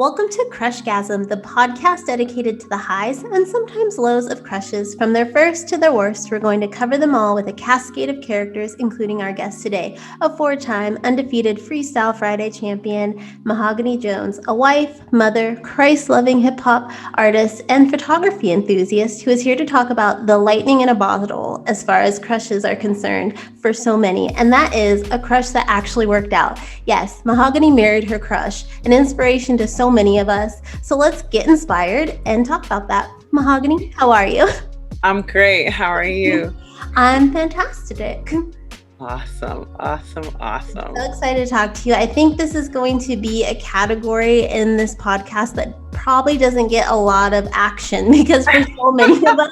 Welcome to Crushgasm, the podcast dedicated to the highs and sometimes lows of crushes. From their first to their worst, we're going to cover them all with a cascade of characters, including our guest today, a four-time undefeated Freestyle Friday champion, Mahogany Jones, a wife, mother, Christ-loving hip-hop artist, and photography enthusiast who is here to talk about the lightning in a bottle as far as crushes are concerned for so many, and that is a crush that actually worked out. Yes, Mahogany married her crush, an inspiration to so many of us. So let's get inspired and talk about that. Mahogany, how are you? I'm great. How are you? I'm fantastic. Awesome. So excited to talk to you. I think this is going to be a category in this podcast that probably doesn't get a lot of action because for so many of us,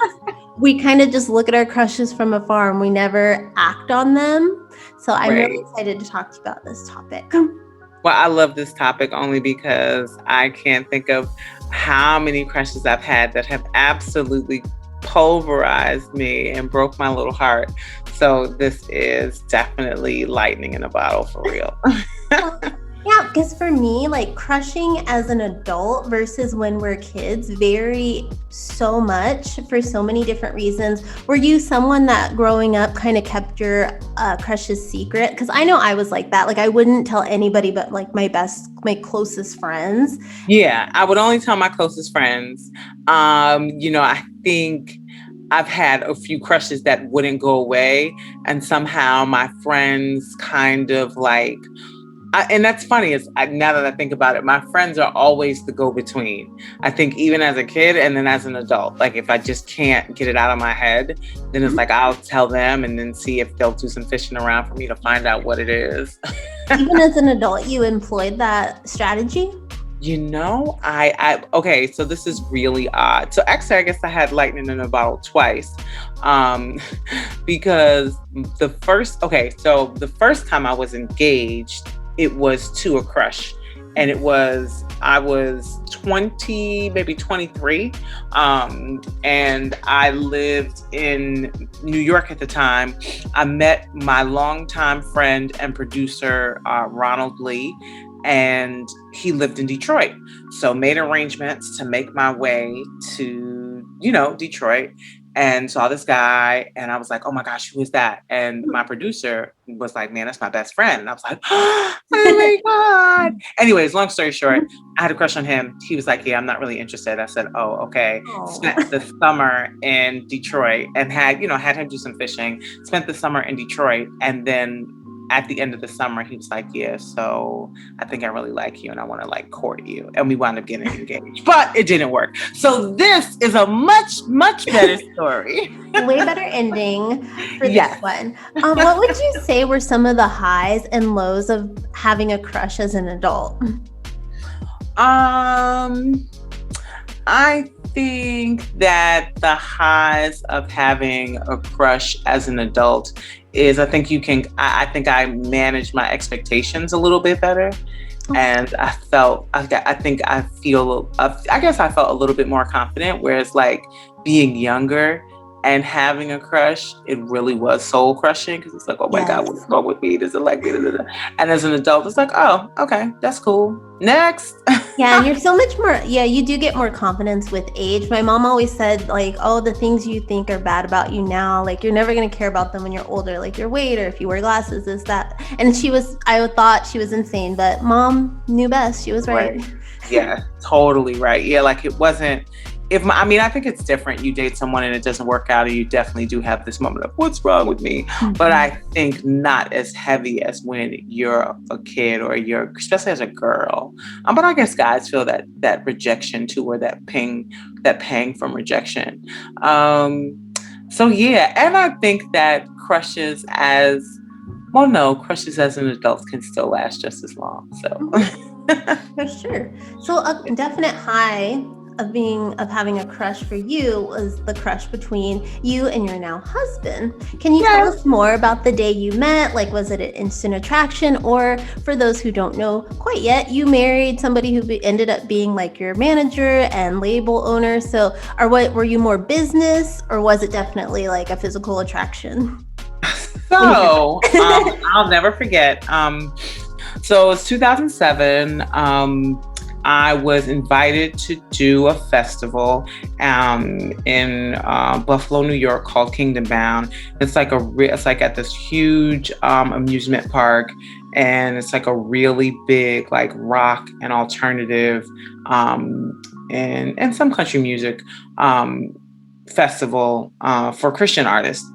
we kind of just look at our crushes from afar and we never act on them. So I'm really excited to talk to you about this topic. Well, I love this topic only because I can't think of how many crushes I've had that have absolutely pulverized me and broke my little heart. So this is definitely lightning in a bottle for real. Yeah, because for me, like crushing as an adult versus when we're kids vary so much for so many different reasons. Were you someone that growing up kind of kept your crushes secret? Because I know I was like that. Like I wouldn't tell anybody but like my closest friends. Yeah, I would only tell my closest friends. I think I've had a few crushes that wouldn't go away. And somehow my friends kind of like, and that's funny is now that I think about it, my friends are always the go-between. I think even as a kid and then as an adult, like if I just can't get it out of my head, then it's like I'll tell them and then see if they'll do some fishing around for me to find out what it is. Even as an adult, you employed that strategy? Okay, so this is really odd. So actually, I guess I had lightning in a bottle twice. Because the first time I was engaged, it was to a crush. And I was 20, maybe 23. And I lived in New York at the time. I met my longtime friend and producer, Ronald Lee, and he lived in Detroit. So made arrangements to make my way to, Detroit, and saw this guy and I was like, oh my gosh, who is that? And my producer was like, man, that's my best friend. And I was like, oh my God. Anyways, long story short, I had a crush on him. He was like, yeah, I'm not really interested. I said, oh, okay. Spent the summer in Detroit and had him do some fishing, spent the summer in Detroit. And then at the end of the summer, he was like, yeah, so I think I really like you and I want to like court you. And we wound up getting engaged, but it didn't work. So this is a much, much better story. Way better ending for this one. What would you say were some of the highs and lows of having a crush as an adult? I think that the highs of having a crush as an adult is I think I managed my expectations a little bit better. And I felt a little bit more confident, whereas like being younger and having a crush, it really was soul crushing because it's like, oh my God, what's wrong with me? Does it like me? And as an adult, it's like, oh, okay, that's cool. Next. Yeah, and you're so much more, you do get more confidence with age. My mom always said like, oh, the things you think are bad about you now, like you're never going to care about them when you're older, like your weight or if you wear glasses, this, that. And I thought she was insane, but mom knew best. She was right. Yeah, totally right. Yeah, like it wasn't, I think it's different. You date someone and it doesn't work out, and you definitely do have this moment of what's wrong with me. Mm-hmm. But I think not as heavy as when you're a kid or especially as a girl. But I guess guys feel that rejection too, or that pang from rejection. So yeah, and I think that crushes as an adult can still last just as long. So for sure. So a definite high of having a crush for you was the crush between you and your now husband. Can you tell us more about the day you met? Like, was it an instant attraction? Or for those who don't know quite yet, you married somebody who ended up being like your manager and label owner. So were you more business or was it definitely like a physical attraction? So I'll never forget. So it was 2007. I was invited to do a festival in Buffalo, New York, called Kingdom Bound. It's like at this huge amusement park, and it's like a really big like rock and alternative and some country music um, festival for Christian artists.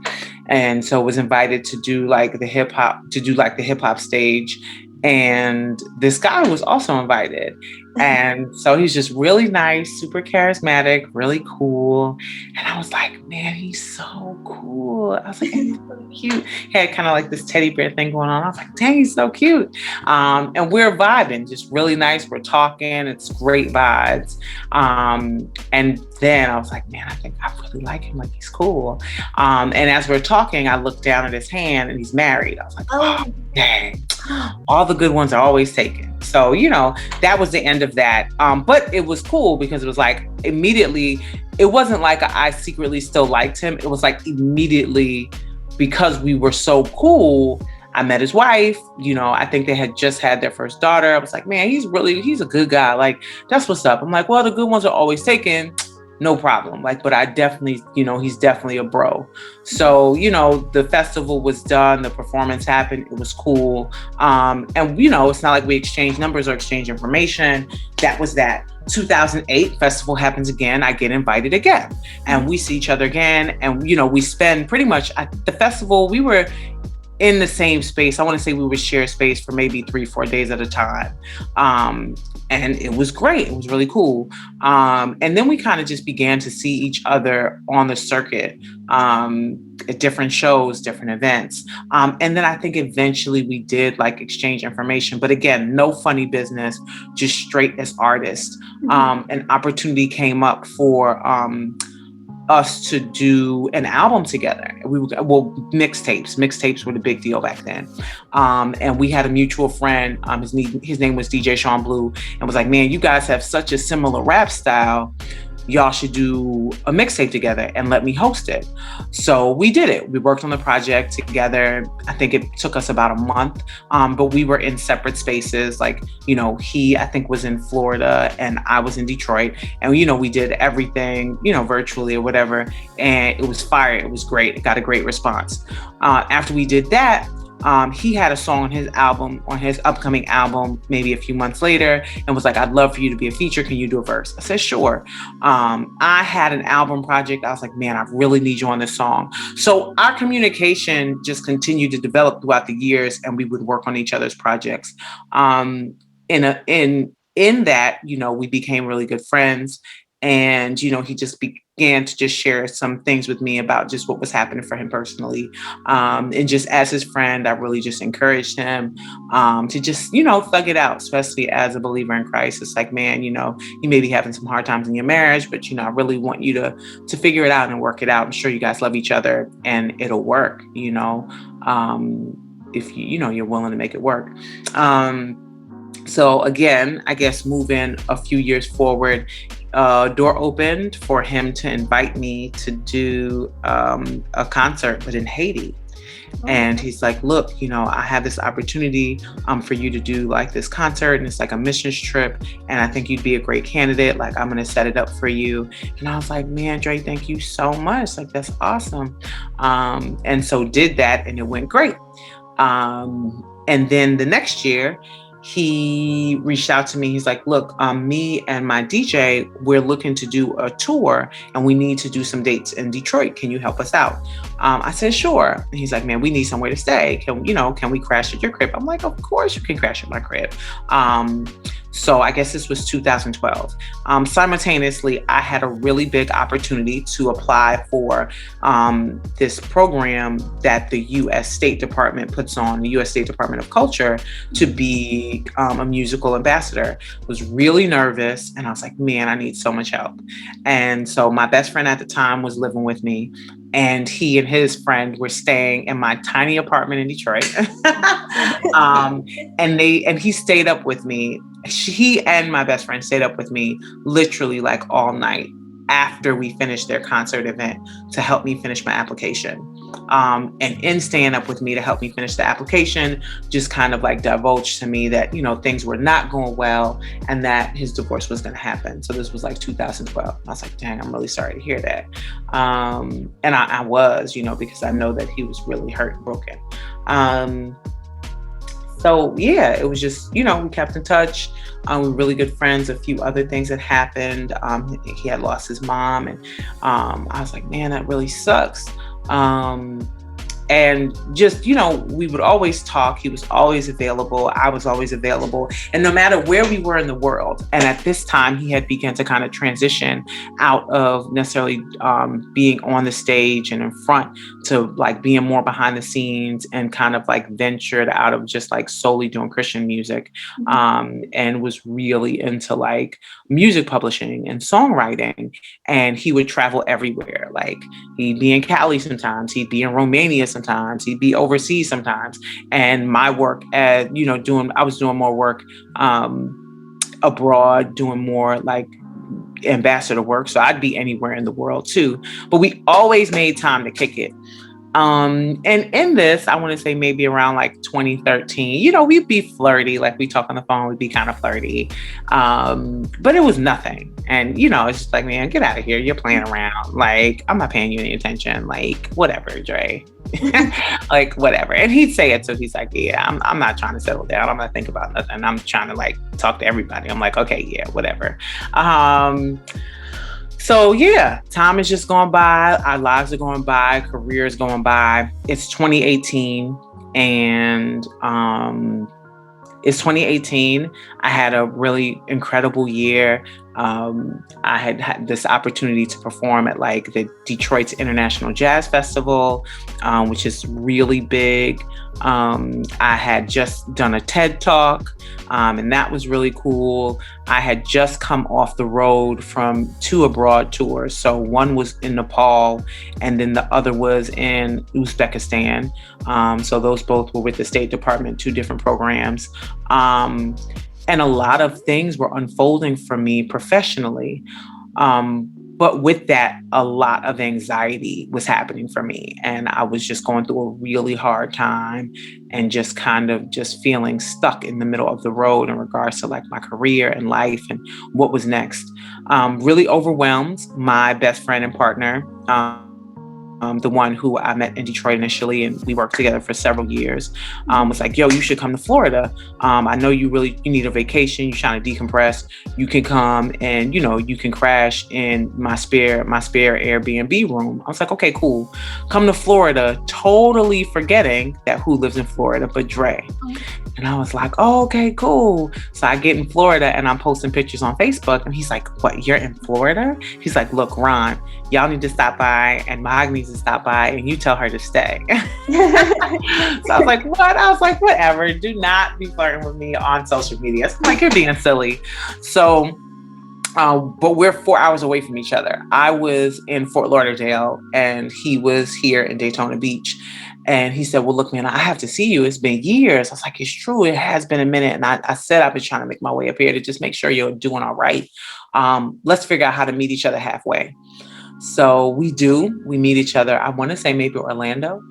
And so was invited to do like the hip hop stage. And this guy was also invited. And so he's just really nice, super charismatic, really cool. And I was like, man, he's so cool. I was like, he's so cute. He had kind of like this teddy bear thing going on. I was like, dang, he's so cute. And we're vibing, just really nice. We're talking. It's great vibes. And then I was like, man, I think I really like him. Like, he's cool. And as we're talking, I looked down at his hand and he's married. I was like, oh, dang. All the good ones are always taken. So, that was the end of that. But it was cool because it was like immediately, it wasn't like I secretly still liked him. It was like immediately, because we were so cool, I met his wife. I think they had just had their first daughter. I was like, man, he's a good guy. Like, that's what's up. I'm like, well, the good ones are always taken. No problem. Like, but I definitely, he's definitely a bro. So, the festival was done. The performance happened. It was cool. And, it's not like we exchange numbers or exchange information. That was that. 2008 festival happens again. I get invited again and we see each other again. And, we spend pretty much at the festival. We were in the same space. I want to say we would share space for maybe 3-4 days at a time. And it was great. It was really cool. And then we kind of just began to see each other on the circuit, at different shows, different events. And then I think eventually we did like exchange information, but again, no funny business, just straight as artists. An opportunity came up for, us to do an album together. Mixtapes were the big deal back then. And we had a mutual friend, his name was DJ Sean Blue, and was like, man, you guys have such a similar rap style. Y'all should do a mixtape together and let me host it. So we did it. We worked on the project together. I think it took us about a month, but we were in separate spaces. Like, he, I think, was in Florida and I was in Detroit. And, we did everything, virtually or whatever. And it was fire. It was great. It got a great response. After we did that, he had a song on his upcoming album, maybe a few months later, and was like, I'd love for you to be a feature. Can you do a verse? I said, sure. I had an album project. I was like, man, I really need you on this song. So our communication just continued to develop throughout the years, and we would work on each other's projects. In that, we became really good friends. And, he just began to just share some things with me about just what was happening for him personally. And just as his friend, I really just encouraged him to just, thug it out, especially as a believer in Christ. It's like, man, you may be having some hard times in your marriage, but, I really want you to figure it out and work it out. I'm sure you guys love each other and it'll work, if you're willing to make it work. So again, I guess moving a few years forward, door opened for him to invite me to do a concert, but in Haiti. And he's like, look, I have this opportunity for you to do like this concert, and it's like a missions trip, and I think you'd be a great candidate. Like, I'm going to set it up for you. And I was like, man, Dre, thank you so much. Like, that's awesome. And so did that, and it went great. And then the next year, he reached out to me. He's like, look, me and my DJ, we're looking to do a tour and we need to do some dates in Detroit. Can you help us out? I said, sure. And he's like, man, we need somewhere to stay. Can we crash at your crib? I'm like, of course you can crash at my crib. So I guess this was 2012. Simultaneously, I had a really big opportunity to apply for this program that the U.S. State Department puts on, the U.S. State Department of Culture, to be a musical ambassador. I was really nervous, and I was like, man, I need so much help. And so my best friend at the time was living with me, and he and his friend were staying in my tiny apartment in Detroit. And he stayed up with me. He and my best friend stayed up with me literally like all night after we finished their concert event to help me finish my application. And in staying up with me to help me finish the application, just kind of like divulged to me that, things were not going well and that his divorce was going to happen. So this was like 2012. I was like, dang, I'm really sorry to hear that. And I was, because I know that he was really hurt and broken. So yeah, it was just, we kept in touch. We were really good friends. A few other things that happened. He had lost his mom, and I was like, man, that really sucks. And just, we would always talk. He was always available. I was always available. And no matter where we were in the world, and at this time, he had begun to kind of transition out of necessarily being on the stage and in front to like being more behind the scenes, and kind of like ventured out of just like solely doing Christian music, and was really into like music publishing and songwriting. And he would travel everywhere. Like he'd be in Cali sometimes, he'd be in Romania sometimes, he'd be overseas sometimes. And my work at, I was doing more work abroad, doing more like ambassador work. So I'd be anywhere in the world too. But we always made time to kick it. And in this, I want to say maybe around like 2013, we'd be flirty, like we talk on the phone, we'd be kind of flirty. But it was nothing. And, it's just like, man, get out of here. You're playing around. Like, I'm not paying you any attention. Like, whatever, Dre. Like, whatever. And he'd say it. So he's like, yeah, I'm not trying to settle down. I'm not thinking about nothing. I'm trying to like talk to everybody. I'm like, okay, yeah, whatever. So yeah, time is just going by. Our lives are going by. Career is going by. It's 2018, and it's 2018. I had a really incredible year. I had this opportunity to perform at like the Detroit's International Jazz Festival, which is really big. I had just done a TED Talk, and that was really cool. I had just come off the road from 2 abroad tours. So one was in Nepal, and then the other was in Uzbekistan. So those both were with the State Department, 2 different programs. And a lot of things were unfolding for me professionally. But with that, a lot of anxiety was happening for me. And I was just going through a really hard time and just kind of just feeling stuck in the middle of the road in regards to like my career and life and what was next. Really overwhelmed. My best friend and partner, the one who I met in Detroit initially, and we worked together for several years, was like, yo, you should come to Florida. I know you need a vacation. You're trying to decompress. You can come and, you can crash in my spare Airbnb room. I was like, okay, cool. Come to Florida, totally forgetting that who lives in Florida but Dre. And I was like, oh, okay, cool. So I get in Florida and I'm posting pictures on Facebook, and he's like, what, you're in Florida? He's like, look, Ron, y'all need to stop by, and Mahogany needs to stop by, and you tell her to stay. So I was like, what? I was like, whatever. Do not be flirting with me on social media. I'm like, you're being silly. So, but we're 4 hours away from each other. I was in Fort Lauderdale and he was here in Daytona Beach. And he said, well, look, man, I have to see you. It's been years. I was like, it's true. It has been a minute. And I said, I've been trying to make my way up here to just make sure you're doing all right. Let's figure out how to meet each other halfway. So we meet each other. I want to say maybe Orlando.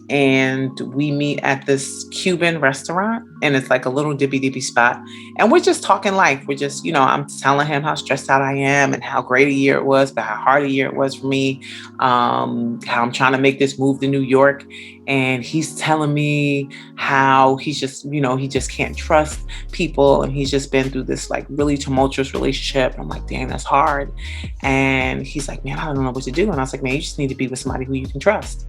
And we meet at this Cuban restaurant, and it's like a little dippy spot. And we're just talking life. We're just, I'm telling him how stressed out I am and how great a year it was, but how hard a year it was for me. How I'm trying to make this move to New York. And he's telling me how he's just, he just can't trust people. And he's just been through this like really tumultuous relationship. And I'm like, dang, that's hard. And he's like, man, I don't know what to do. And I was like, man, you just need to be with somebody who you can trust.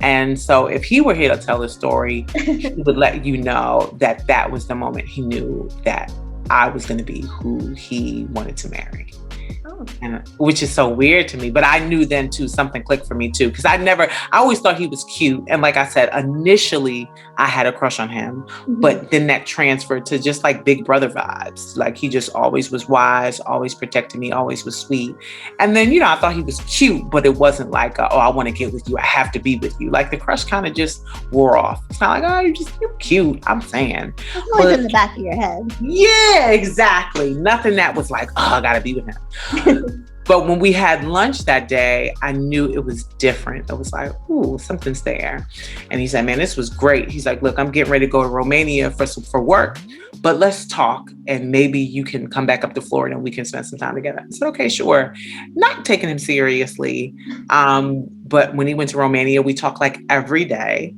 And so if he were here to tell the story, he would let you know that that was the moment he knew that I was going to be who he wanted to marry. And, which is so weird to me, but I knew then too, something clicked for me too. Cause I always thought he was cute. And like I said, initially I had a crush on him, but then that transferred to just like big brother vibes. Like he just always was wise, always protected me, always was sweet. And then, I thought he was cute, but it wasn't like, oh, I want to get with you. I have to be with you. Like the crush kind of just wore off. It's not like, oh, you're cute. I'm saying. It's always in the back of your head. Yeah, exactly. Nothing that was like, oh, I gotta be with him. But when we had lunch that day, I knew it was different. I was like, ooh, something's there. And he said, man, this was great. He's like, look, I'm getting ready to go to Romania for work, but let's talk and maybe you can come back up to Florida and we can spend some time together. I said, okay, sure. Not taking him seriously. But when he went to Romania, we talked like every day.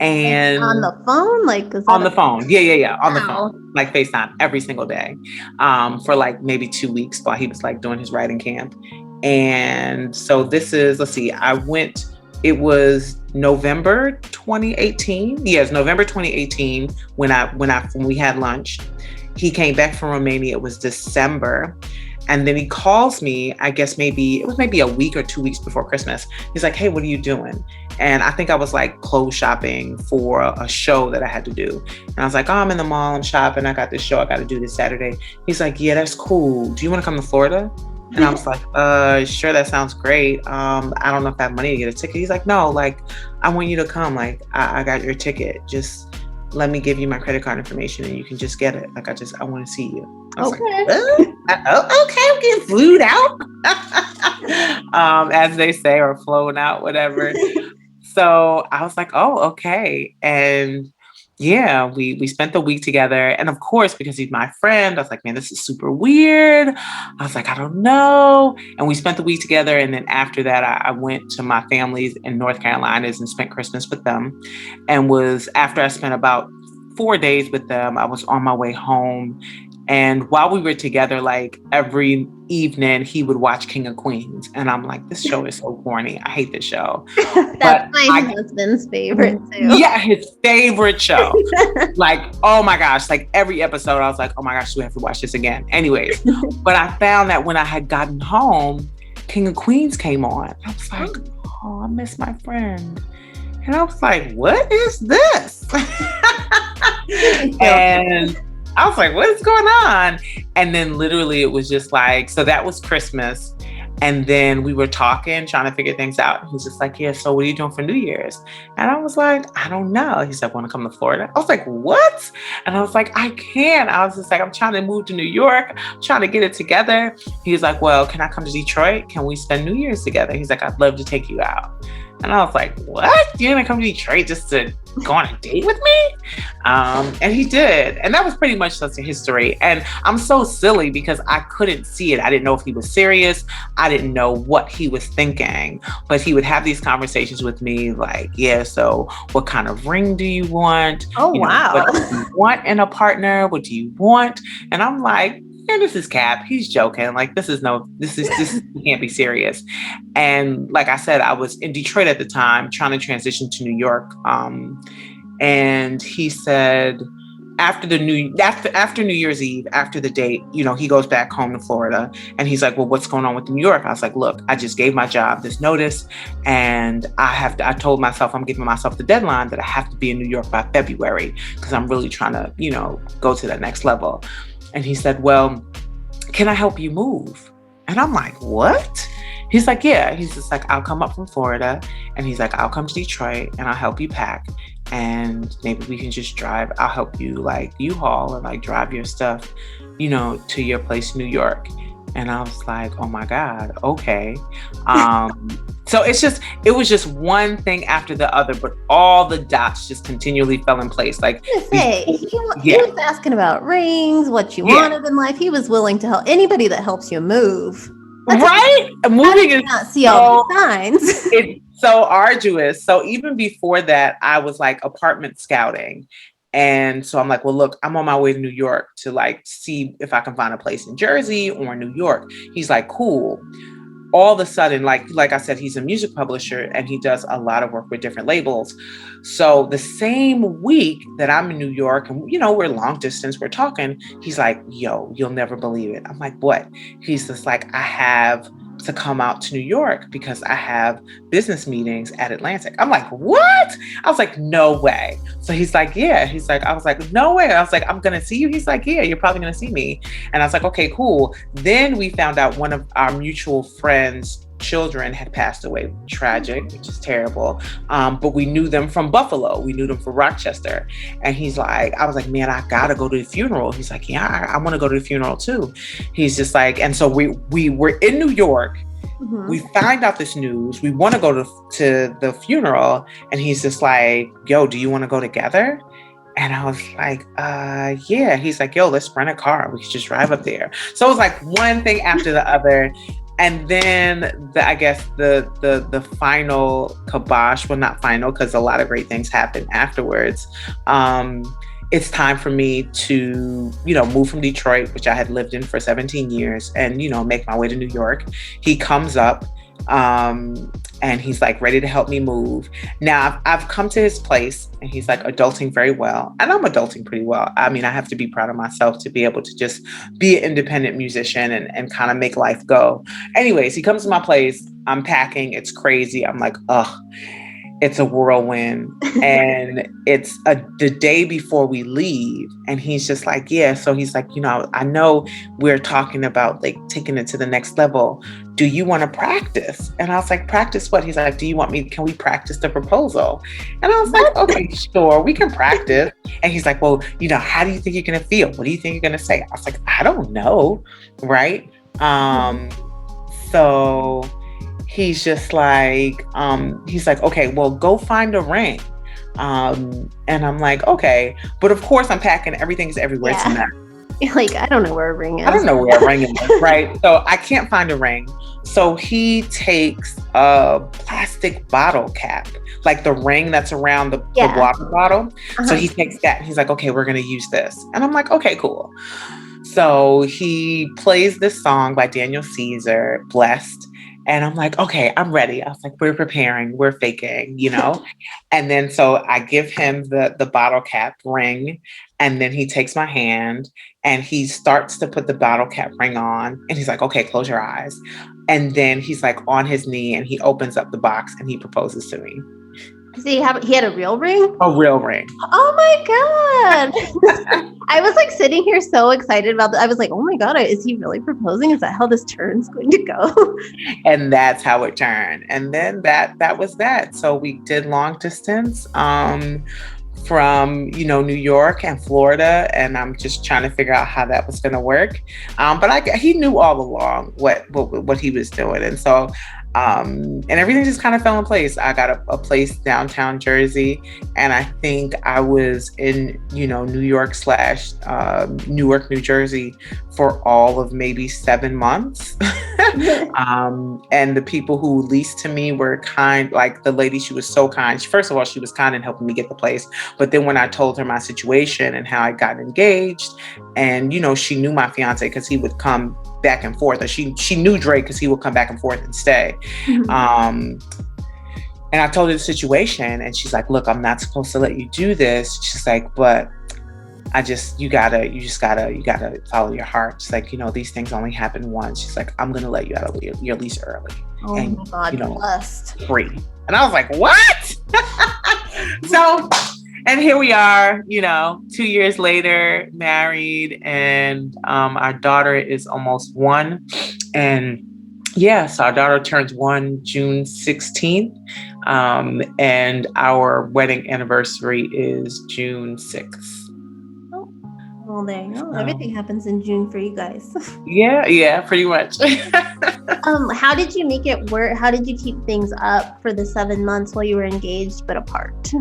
And on the phone, like on the phone, yeah, on the Wow. phone, like FaceTime every single day, for like maybe 2 weeks while he was like doing his writing camp. And so this is, let's see, it was November 2018. Yes, November 2018 when we had lunch. He came back from Romania. It was December. And then he calls me, I guess maybe a week or 2 weeks before Christmas. He's like, hey, what are you doing? And I think I was like clothes shopping for a show that I had to do. And I was like, oh, I'm in the mall, I'm shopping. I got this show I got to do this Saturday. He's like, yeah, that's cool. Do you want to come to Florida? And I was like, sure, that sounds great. I don't know if I have money to get a ticket. He's like, no, like, I want you to come. Like, I got your ticket. Just let me give you my credit card information and you can just get it. Like, I want to see you. I was Okay. like, okay, I'm getting flued out, as they say, or flown out, whatever. So I was like, oh, okay. And yeah, we spent the week together. And of course, because he's my friend, I was like, man, this is super weird. I was like, I don't know. And we spent the week together. And then after that, I went to my family's in North Carolina and spent Christmas with them. And after I spent about 4 days with them, I was on my way home. And while we were together, like every evening, he would watch King of Queens. And I'm like, this show is so corny. I hate this show. That's my husband's favorite too. Yeah, his favorite show. Like, oh my gosh, like every episode, I was like, oh my gosh, we have to watch this again. Anyways, but I found that when I had gotten home, King of Queens came on. I was like, oh, I miss my friend. And I was like, what is this? And I was like, what is going on? And then literally it was just like, so that was Christmas. And then we were talking, trying to figure things out. He was just like, yeah, so what are you doing for New Year's? And I was like, I don't know. He said, want to come to Florida? I was like, what? And I was like, I can't. I was just like, I'm trying to move to New York, I'm trying to get it together. He was like, well, can I come to Detroit? Can we spend New Year's together? He's like, I'd love to take you out. And I was like, what? You're gonna come to Detroit just to go on a date with me? And he did. And that was pretty much such a history. And I'm so silly because I couldn't see it. I didn't know if he was serious. I didn't know what he was thinking. But he would have these conversations with me like, yeah, so what kind of ring do you want? Oh, wow. What do you want in a partner? What do you want? And I'm like, yeah, this is Cap. He's joking. Like, this can't be serious. And like I said, I was in Detroit at the time, trying to transition to New York. And he said, after New Year's Eve, after the date, he goes back home to Florida and he's like, well, what's going on with New York? I was like, look, I just gave my job this notice and I told myself, I'm giving myself the deadline that I have to be in New York by February because I'm really trying to, go to that next level. And he said, well, can I help you move? And I'm like, what? He's like, yeah. He's just like, I'll come up from Florida. And he's like, I'll come to Detroit and I'll help you pack. And maybe we can just drive. I'll help you like U-Haul and like drive your stuff, to your place in New York. And I was like, oh my God, okay. So it was just one thing after the other, but all the dots just continually fell in place. Like, he was asking about rings, what you wanted in life. He was willing to help anybody that helps you move. Right? Moving is not see all the signs. It's so arduous. So even before that, I was like apartment scouting. And so I'm like, well, look, I'm on my way to New York to like see if I can find a place in Jersey or New York. He's like, cool. All of a sudden, like I said, he's a music publisher and he does a lot of work with different labels. So the same week that I'm in New York and, we're long distance, we're talking, he's like, yo, you'll never believe it. I'm like, what? He's just like, I have to come out to New York because I have business meetings at Atlantic. I'm like, what? I was like, no way. So he's like, yeah. He's like, I was like, no way. I was like, I'm going to see you. He's like, yeah, you're probably going to see me. And I was like, okay, cool. Then we found out one of our mutual friends children had passed away. Tragic, which is terrible. But we knew them from Buffalo. We knew them from Rochester. And he's like, I was like, man, I gotta go to the funeral. He's like, yeah, I want to go to the funeral too. He's just like, and so we were in New York. We find out this news. We want to go to the funeral. And he's just like, yo, do you want to go together? And I was like, yeah. He's like, yo, let's rent a car. We could just drive up there. So it was like one thing after the other. And then I guess the final kibosh, well, not final, because a lot of great things happened afterwards. It's time for me to, move from Detroit, which I had lived in for 17 years, and, make my way to New York. He comes up, and he's like ready to help me move. Now I've come to his place, and he's like adulting very well. And I'm adulting pretty well. I mean, I have to be proud of myself to be able to just be an independent musician and kind of make life go. Anyways, he comes to my place. I'm packing. It's crazy. I'm like, ugh. It's a whirlwind. And it's the day before we leave. And he's just like, yeah. So he's like, I know we're talking about like taking it to the next level. Do you want to practice? And I was like, practice what? He's like, can we practice the proposal? And I was like, okay, sure, we can practice. And he's like, well, how do you think you're going to feel? What do you think you're going to say? I was like, I don't know. Right. So he's just like, okay, well, go find a ring. And I'm like, okay. But of course, I'm packing. Everything's everywhere tonight. Like, I don't know where a ring is. I don't know where a ring is, right? So I can't find a ring. So he takes a plastic bottle cap, like the ring that's around the water bottle. So he takes that and he's like, okay, we're going to use this. And I'm like, okay, cool. So he plays this song by Daniel Caesar, Blessed. And I'm like, okay, I'm ready. I was like, we're preparing, we're faking, And then so I give him the bottle cap ring, and then he takes my hand and he starts to put the bottle cap ring on. And he's like, okay, close your eyes. And then he's like on his knee and he opens up the box and he proposes to me. So he had a real ring? A real ring. Oh my God. I was like sitting here so excited about that. I was like, oh my God, is he really proposing? Is that how this turn's going to go? And that's how it turned. And then that was that. So we did long distance from, New York and Florida. And I'm just trying to figure out how that was going to work. But he knew all along what he was doing. And so and everything just kind of fell in place. I got a place downtown Jersey, and I think I was in, New York / Newark, New Jersey for all of maybe 7 months. And the people who leased to me were kind, like the lady, she was so kind. First of all, she was kind in helping me get the place. But then when I told her my situation and how I got engaged, and, she knew my fiance because he would come back and forth, or she knew Drake because he would come back and forth and stay. And I told her the situation, and she's like, look, I'm not supposed to let you do this. She's like, but you just gotta follow your heart. She's like, these things only happen once. She's like, I'm gonna let you out of your lease early. Oh and, my God, blessed. Free. And I was like, what? So, and here we are, 2 years later, married, and our daughter is almost 1. And so our daughter turns 1 June 16th. And our wedding anniversary is June 6th. Well, there you go. Everything happens in June for you guys. Yeah, pretty much. How did you make it work? How did you keep things up for the 7 months while you were engaged but apart?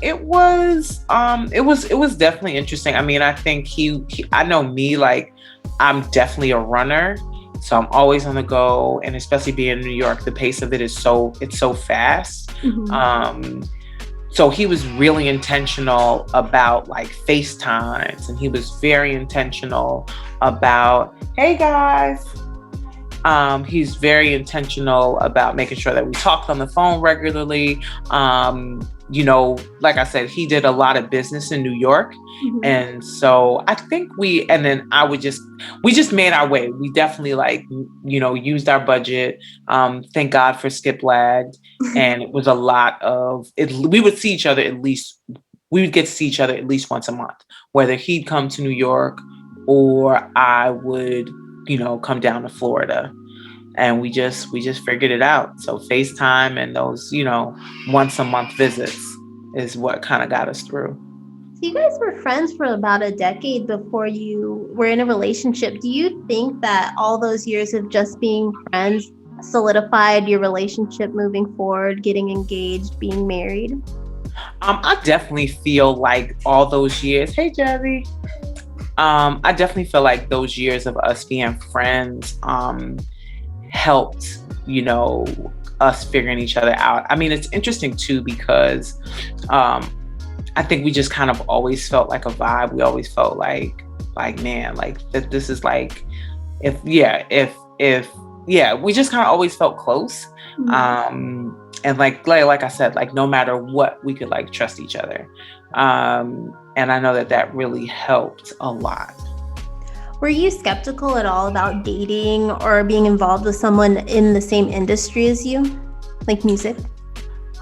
It was definitely interesting. I mean, I think I know me, like, I'm definitely a runner. So I'm always on the go, and especially being in New York, the pace of it is so fast. So he was really intentional about like FaceTimes, and he was very intentional about, hey guys. He's very intentional about making sure that we talked on the phone regularly. Like I said, he did a lot of business in New York. And so I think we just made our way. We definitely used our budget. Thank God for Skip Lagged. And it was a lot of it. We would see each other we would get to see each other at least once a month, whether he'd come to New York or I would, come down to Florida. and we just figured it out. So FaceTime and those, once a month visits is what kind of got us through. So you guys were friends for about a decade before you were in a relationship. Do you think that all those years of just being friends solidified your relationship moving forward, getting engaged, being married? I definitely feel like all those years, hey Jazzy, I definitely feel like those years of us being friends helped, us figuring each other out. I mean, it's interesting too, because I think we just kind of always felt like a vibe. We always felt like man, like that this is like, if we just kind of always felt close. And like I said, like no matter what, we could like trust each other. And I know that really helped a lot. Were you skeptical at all about dating or being involved with someone in the same industry as you, like music?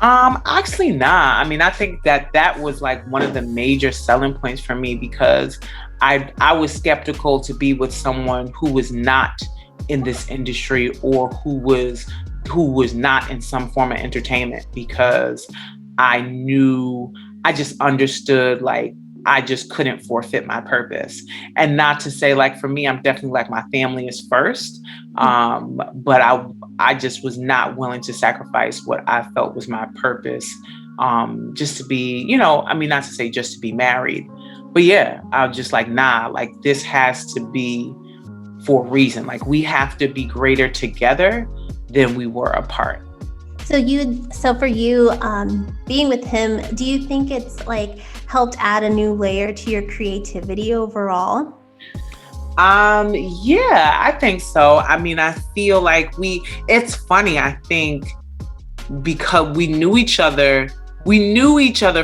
Actually not. I mean, I think that was like one of the major selling points for me, because I was skeptical to be with someone who was not in this industry, or who was not in some form of entertainment, because I just understood, like, I just couldn't forfeit my purpose. And not to say, like, for me, I'm definitely like, my family is first. But I just was not willing to sacrifice what I felt was my purpose. Just to be, I mean, not to say just to be married, but yeah, I was just like, nah, like this has to be for a reason. Like we have to be greater together than we were apart. So for you, being with him, do you think it's like helped add a new layer to your creativity overall? Yeah, I think so. I mean, I feel like it's funny, I think, because we knew each other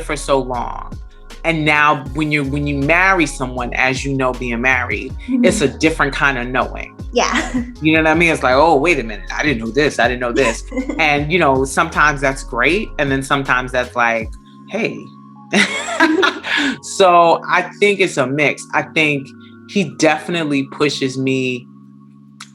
for so long. And now when you marry someone, as you know, being married, it's a different kind of knowing. Yeah. You know what I mean? It's like, oh, wait a minute. I didn't know this. And, sometimes that's great. And then sometimes that's like, hey. So I think it's a mix. I think he definitely pushes me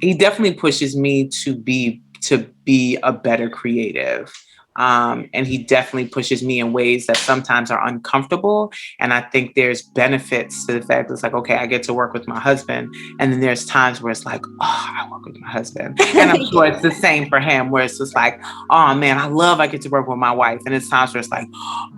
to be a better creative. And he definitely pushes me in ways that sometimes are uncomfortable. And I think there's benefits to the fact that it's like, okay, I get to work with my husband. And then there's times where it's like, oh, I work with my husband. And I'm sure it's the same for him, where it's just like, oh man, I get to work with my wife. And it's times where it's like,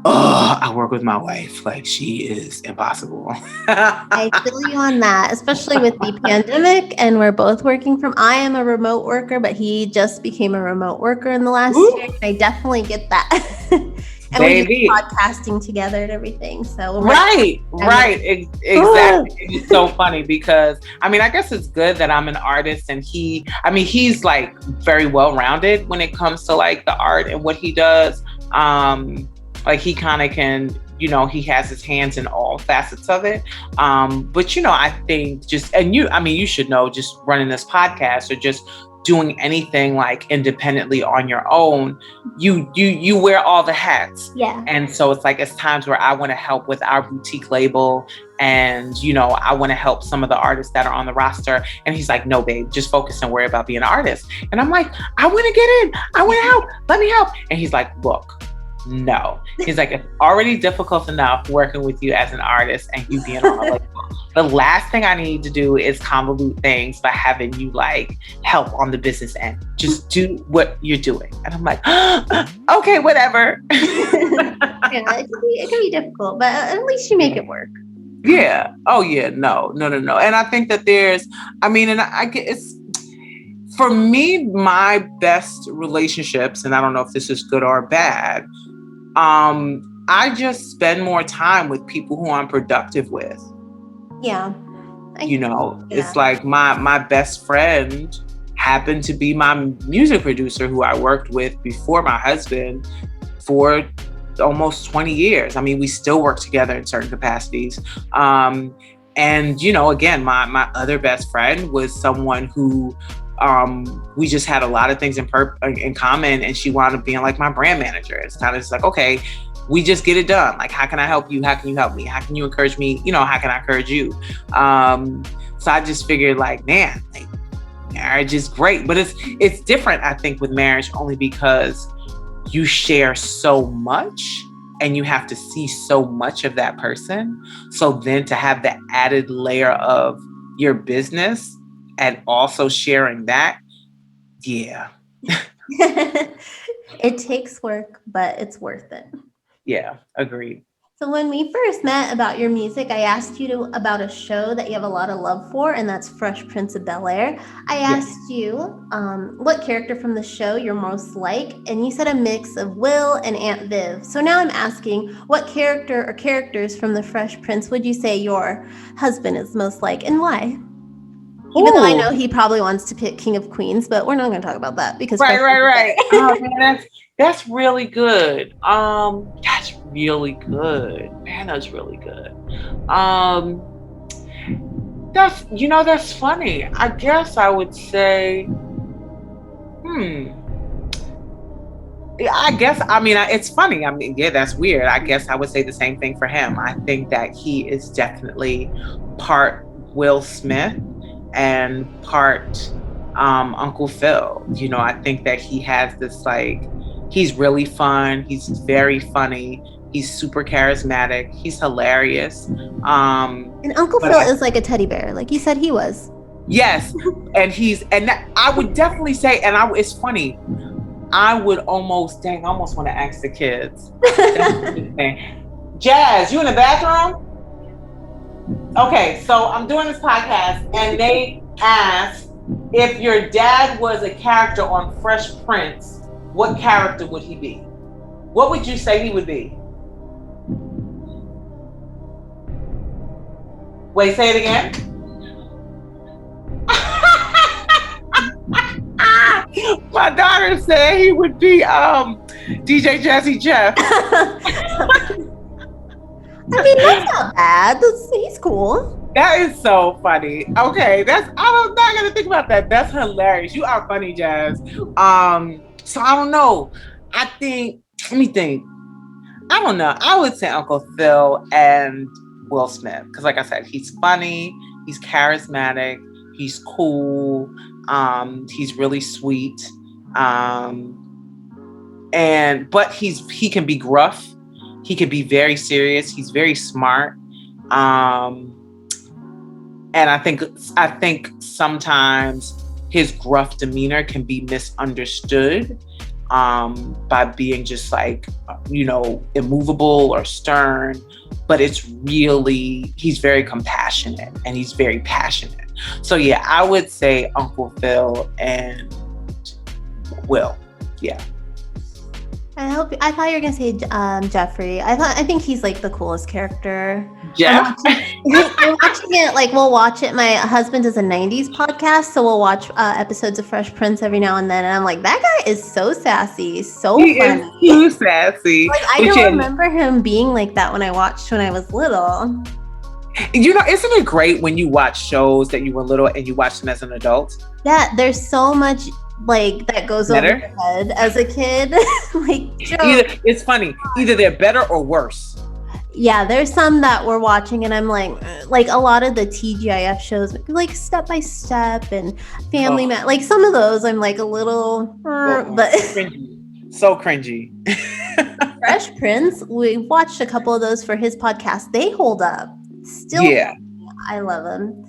oh, I work with my wife. Like she is impossible. I feel you on that, especially with the pandemic. And we're both working I am a remote worker, but he just became a remote worker in the last year. I definitely get that. And Baby. we're podcasting together and everything. So right. Exactly. It's so funny because I mean, I guess it's good that I'm an artist and he's like very well rounded when it comes to like the art and what he does. Like he kind of can, he has his hands in all facets of it. But I think you should know, just running this podcast or just doing anything like independently on your own, you wear all the hats. Yeah. And so it's like, it's times where I want to help with our boutique label and, I want to help some of the artists that are on the roster. And he's like, no, babe, just focus and worry about being an artist. And I'm like, I want to get in. I want to help. Let me help. And he's like, look, no. He's like, it's already difficult enough working with you as an artist and you being on a label. The last thing I need to do is convolute things by having you like help on the business end. Just do what you're doing. And I'm like, okay, whatever. Yeah, it can be difficult, but at least you make it work. Yeah. Oh yeah. No. And I think that it's, for me, my best relationships, and I don't know if this is good or bad, I just spend more time with people who I'm productive with. Yeah. It's like my best friend happened to be my music producer who I worked with before my husband for almost 20 years. I mean, we still work together in certain capacities. And, again, my other best friend was someone who we just had a lot of things in common, and she wound up being like my brand manager. It's kind of just like, okay, we just get it done. Like, how can I help you? How can you help me? How can you encourage me? How can I encourage you? So I just figured like, man, like, marriage is great, but it's different, I think, with marriage only because you share so much and you have to see so much of that person. So then to have the added layer of your business and also sharing that, yeah. It takes work, but it's worth it. Yeah, agreed. So when we first met about your music, I asked you about a show that you have a lot of love for, and that's Fresh Prince of Bel-Air. I Yeah. asked you what character from the show you're most like, and you said a mix of Will and Aunt Viv. So now I'm asking, what character or characters from the Fresh Prince would you say your husband is most like, and why? Even though I Ooh, know he probably wants to pick King of Queens, but we're not going to talk about that because right, Fresh Prince right, is right. Oh better. man, that's really good. That's really good. Man, that's really good. Um, that's funny. I guess I would say, hmm. Yeah, I guess, I mean, it's funny. I mean, yeah, that's weird. I guess I would say the same thing for him. I think that he is definitely part Will Smith and part Uncle Phil. I think that he has this like, he's really fun. He's very funny. He's super charismatic. He's hilarious. And Uncle But Phil is like a teddy bear, like you said he was. yes, I would definitely say, it's funny. I would almost want to ask the kids. Jazz, you in the bathroom? Okay, so I'm doing this podcast and they asked if your dad was a character on Fresh Prince, what character would he be? What would you say he would be? Wait, say it again. My daughter said he would be DJ Jazzy Jeff. I mean, that's not bad. He's cool. That is so funny. Okay, I'm not gonna think about that. That's hilarious. You are funny, Jazz. So I don't know. Let me think. I don't know. I would say Uncle Phil and Will Smith. Because like I said, he's funny, he's charismatic, he's cool, he's really sweet. But he can be gruff, he can be very serious, he's very smart. And I think sometimes his gruff demeanor can be misunderstood by being just like, immovable or stern, but he's very compassionate and he's very passionate. So yeah, I would say Uncle Phil and Will. Yeah. I thought you were gonna say Jeffrey. I think he's like the coolest character. Jeff? I'm watching it. Like we'll watch it. My husband does a '90s podcast, so we'll watch episodes of Fresh Prince every now and then. And I'm like, that guy is so sassy, so He funny. is too sassy. Like I don't remember him being like that when I watched when I was little. Isn't it great when you watch shows that you were little and you watch them as an adult? Yeah, there's so much like that goes better? over your head as a kid. It's funny. Either they're better or worse. Yeah, there's some that we're watching and I'm like a lot of the TGIF shows, like Step by Step and Family Man, like some of those I'm like a little, but cringy. So cringy. Fresh Prince, we watched a couple of those for his podcast. They hold up. Still, yeah, I love them.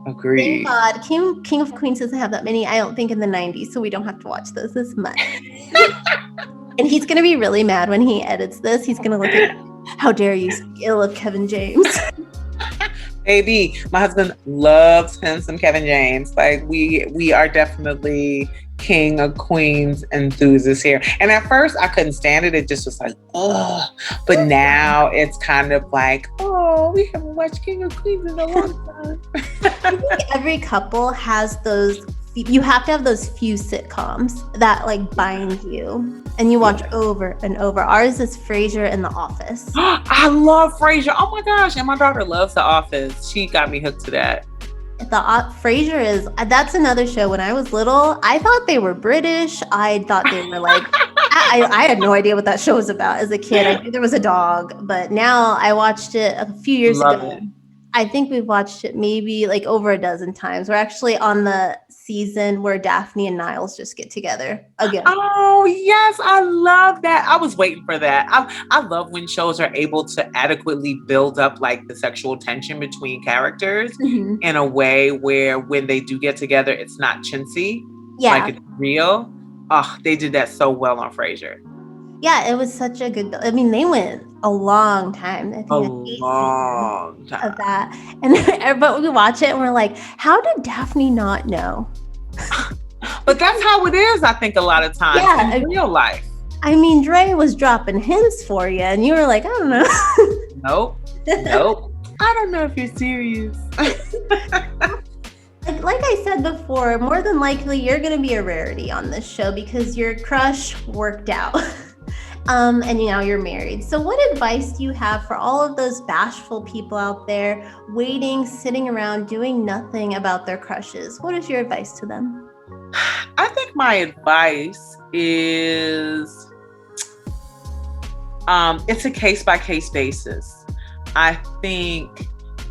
Agreed. Thank God. King of Queens doesn't have that many, I don't think, in the 90s, so we don't have to watch those as much. And he's going to be really mad when he edits this. He's going to look at, how dare you speak ill of Kevin James. Baby, my husband loves him some Kevin James. Like we are definitely King of Queens enthusiasts here. And at first I couldn't stand it. It just was like, oh. But now it's kind of like, oh, we haven't watched King of Queens in a long time. I think every couple has those. You have to have those few sitcoms that like bind you and you watch over and over. Ours is Frasier and The Office. I love Frasier. Oh my gosh. And my daughter loves The Office. She got me hooked to that. Frasier that's another show. When I was little, I thought they were British. I thought they were like, I had no idea what that show was about as a kid. I knew there was a dog, but now I watched it a few years ago. I think we've watched it maybe like over a dozen times. We're actually on the season where Daphne and Niles just get together again. Oh, yes, I love that. I was waiting for that. I love when shows are able to adequately build up like the sexual tension between characters Mhm. in a way where when they do get together, it's not chintzy, like Yeah. it's real. Oh, they did that so well on Frasier. Yeah, it was such a good. I mean, they went a long time. I A think 8 seasons long of time. that, and but we watch it and we're like, how did Daphne not know? But that's how it is, I think, a lot of times Yeah, in real life. I mean, Dre was dropping hints for you, and you were like, I don't know. Nope. Nope. I don't know if you're serious. Like I said before, more than likely you're going to be a rarity on this show because your crush worked out. And now you're married. So, what advice do you have for all of those bashful people out there waiting, sitting around, doing nothing about their crushes? What is your advice to them? I think my advice is it's a case by case basis. I think,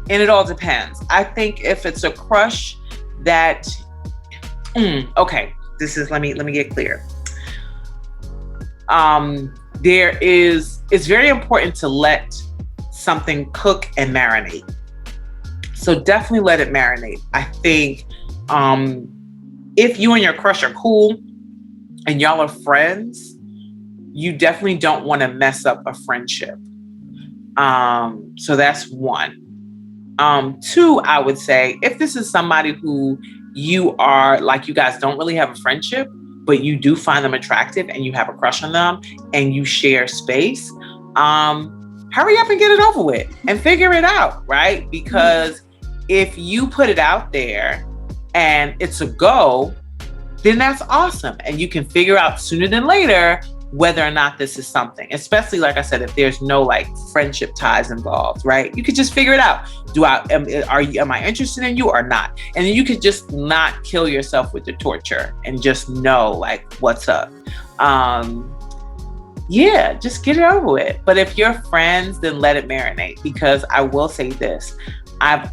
and it all depends. I think if it's a crush that, okay, let me get clear. It's very important to let something cook and marinate. So definitely let it marinate. I think if you and your crush are cool and y'all are friends, you definitely don't want to mess up a friendship. So that's one. Two, I would say, if this is somebody who you are like, you guys don't really have a friendship, but you do find them attractive and you have a crush on them and you share space, hurry up and get it over with and figure it out, right? Because if you put it out there and it's a go, then that's awesome. And you can figure out sooner than later whether or not this is something, especially like I said, if there's no like friendship ties involved, right? You could just figure it out. Am I interested in you or not? And then you could just not kill yourself with the torture and just know like what's up. Yeah, just get it over with. But if you're friends, then let it marinate, because I will say this. I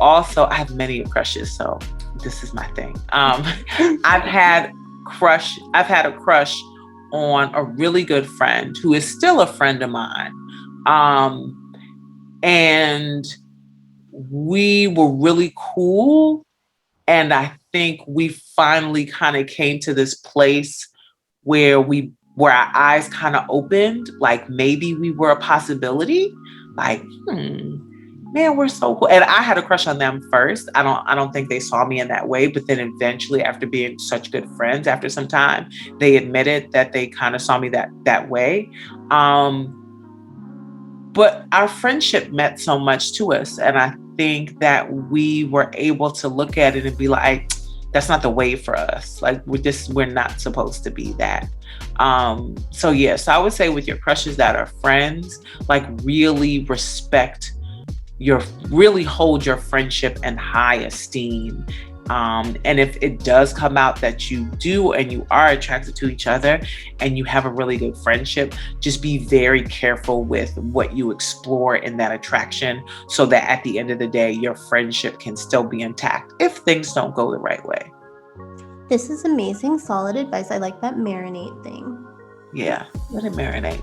have many crushes, so this is my thing. I've had a crush on a really good friend who is still a friend of mine. And we were really cool. And I think we finally kind of came to this place where our eyes kind of opened, like maybe we were a possibility. Like, man, we're so cool. And I had a crush on them first. I don't think they saw me in that way. But then eventually, after being such good friends, after some time, they admitted that they kind of saw me that way. But our friendship meant so much to us. And I think that we were able to look at it and be like, that's not the way for us. Like we're not supposed to be that. So yes, I would say with your crushes that are friends, like really really hold your friendship in high esteem. And if it does come out that you do and you are attracted to each other and you have a really good friendship, just be very careful with what you explore in that attraction so that at the end of the day, your friendship can still be intact if things don't go the right way. This is amazing, solid advice. I like that marinate thing. Yeah, let it marinate,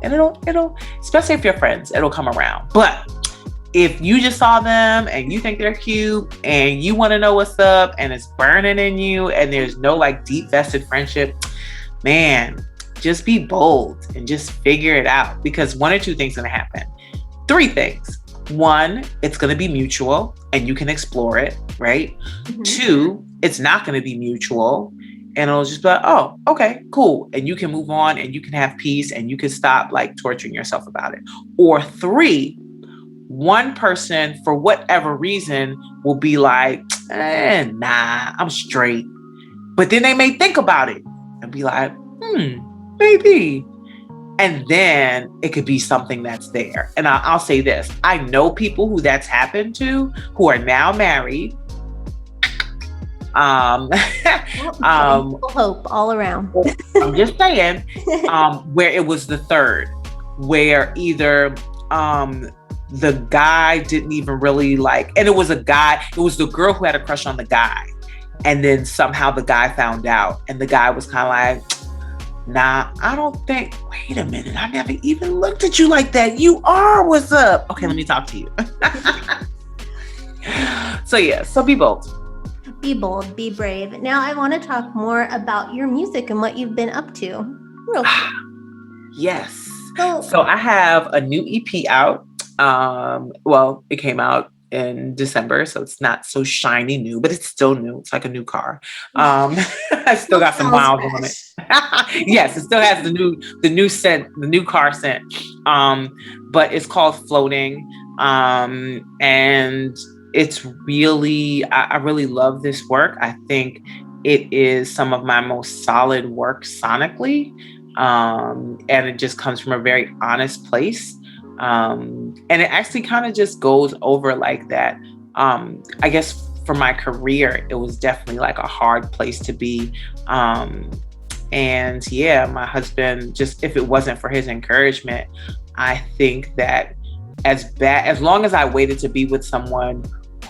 and it'll, especially if you're friends, it'll come around. But if you just saw them and you think they're cute and you want to know what's up and it's burning in you and there's no like deep vested friendship, man, just be bold and just figure it out, because one or two things are going to happen. Three things. One, it's going to be mutual and you can explore it, right? Mm-hmm. Two, it's not going to be mutual and it'll just be like, oh, okay, cool. And you can move on and you can have peace and you can stop like torturing yourself about it. Or three, one person, for whatever reason, will be like, nah, I'm straight. But then they may think about it and be like, maybe. And then it could be something that's there. And I'll say this. I know people who that's happened to who are now married. Hope all around. I'm just saying, where it was the third, where either the guy didn't even really like, and it was the girl who had a crush on the guy. And then somehow the guy found out, and the guy was kind of like, nah, I don't think, wait a minute, I never even looked at you like that. You are, what's up? Okay, let me talk to you. So yeah, so be bold. Be bold, be brave. Now I want to talk more about your music and what you've been up to. Real quick. Yes. So I have a new EP out. Well, it came out in December, so it's not so shiny new, but it's still new. It's like a new car. I still got some miles on it. Yes, it still has the new scent, the new car scent. But it's called Floating. And it's really, I really love this work. I think it is some of my most solid work sonically. And it just comes from a very honest place. And it actually kind of just goes over like that. I guess for my career, it was definitely like a hard place to be. And yeah, my husband, just if it wasn't for his encouragement, I think that as long as I waited to be with someone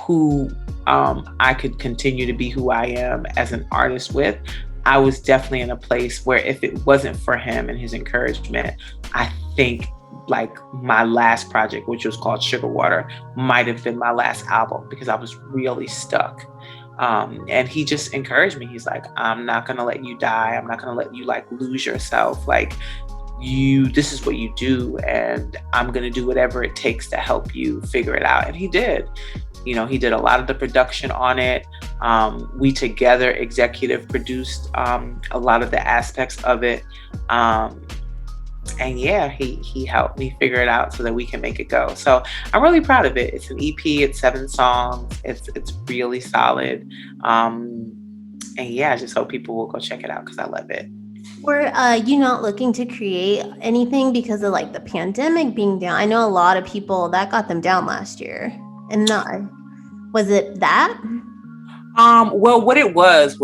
who I could continue to be who I am as an artist with, I was definitely in a place where if it wasn't for him and his encouragement, I think like my last project, which was called Sugar Water, might have been my last album because I was really stuck. And he just encouraged me. He's like, I'm not going to let you die. I'm not going to let you like lose yourself. Like this is what you do. And I'm going to do whatever it takes to help you figure it out. And he did. You know, he did a lot of the production on it. We together executive produced a lot of the aspects of it. And yeah, he helped me figure it out so that we can make it go. So I'm really proud of it. It's an EP, it's 7 songs. It's really solid. And yeah, I just hope people will go check it out because I love it. Were you not looking to create anything because of like the pandemic being down? I know a lot of people that got them down last year. And was it that? Well, what it was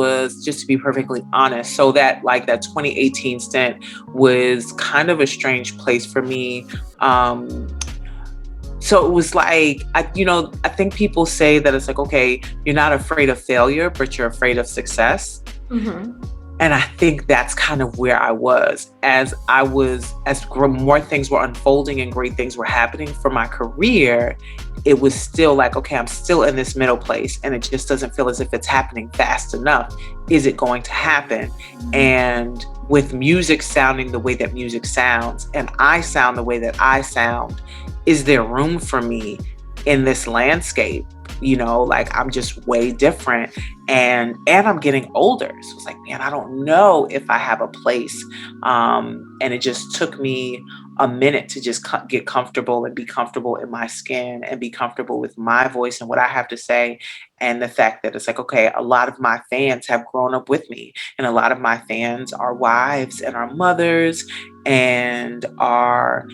just to be perfectly honest. So that 2018 stint was kind of a strange place for me. So it was like, I think people say that it's like, okay, you're not afraid of failure, but you're afraid of success. Mm-hmm. And I think that's kind of where I was as more things were unfolding and great things were happening for my career. It was still like, okay, I'm still in this middle place and it just doesn't feel as if it's happening fast enough. Is it going to happen? And with music sounding the way that music sounds and I sound the way that I sound, is there room for me in this landscape? Like I'm just way different and I'm getting older. So it's like, man, I don't know if I have a place. And it just took me a minute to just get comfortable and be comfortable in my skin and be comfortable with my voice and what I have to say. And the fact that it's like, okay, a lot of my fans have grown up with me and a lot of my fans are wives and are mothers and are,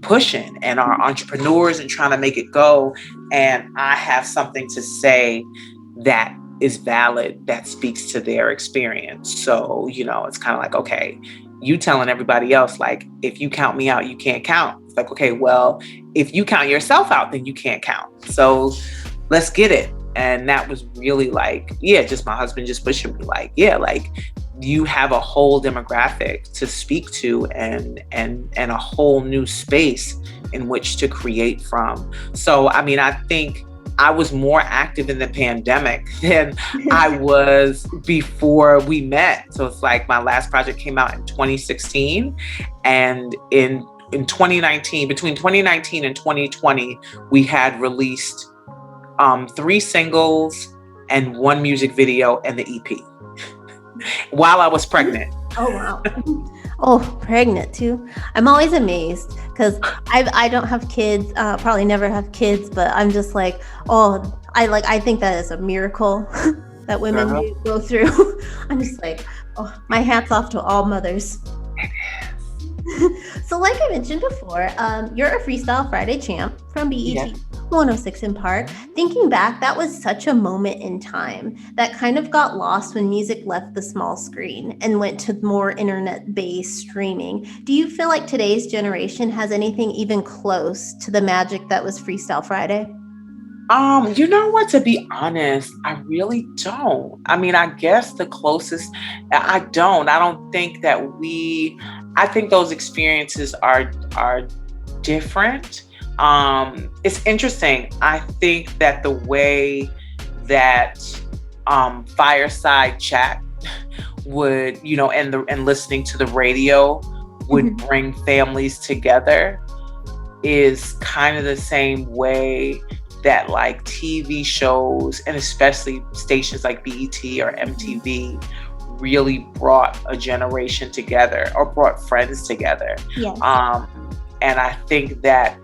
pushing and are entrepreneurs and trying to make it go. And I have something to say that is valid, that speaks to their experience. So, it's kind of like, okay, you telling everybody else, like, if you count me out, you can't count. It's like, okay, well, if you count yourself out, then you can't count. So let's get it. And that was really like, yeah, just my husband just pushing me like, yeah, like you have a whole demographic to speak to and a whole new space in which to create from. So, I mean, I think I was more active in the pandemic than I was before we met. So it's like my last project came out in 2016 and in 2019, between 2019 and 2020, we had released 3 singles and 1 music and the EP while I was pregnant. Oh, wow. Oh, pregnant too. I'm always amazed because I don't have kids, probably never have kids, but I'm just like, oh, I think that is a miracle that women do go through. I'm just like, oh, my hat's off to all mothers. It is. So like I mentioned before, you're a Freestyle Friday champ from BET. Yes. 106 in Park. Thinking back, that was such a moment in time that kind of got lost when music left the small screen and went to more internet based streaming. Do you feel like today's generation has anything even close to the magic that was Freestyle Friday? You know what? To be honest, I really don't. I mean, I guess the closest, I don't. I don't think that I think those experiences are different. It's interesting. I think that the way that fireside chat would, and listening to the radio would bring families together is kind of the same way that like TV shows and especially stations like BET or MTV really brought a generation together or brought friends together. Yes. And I think that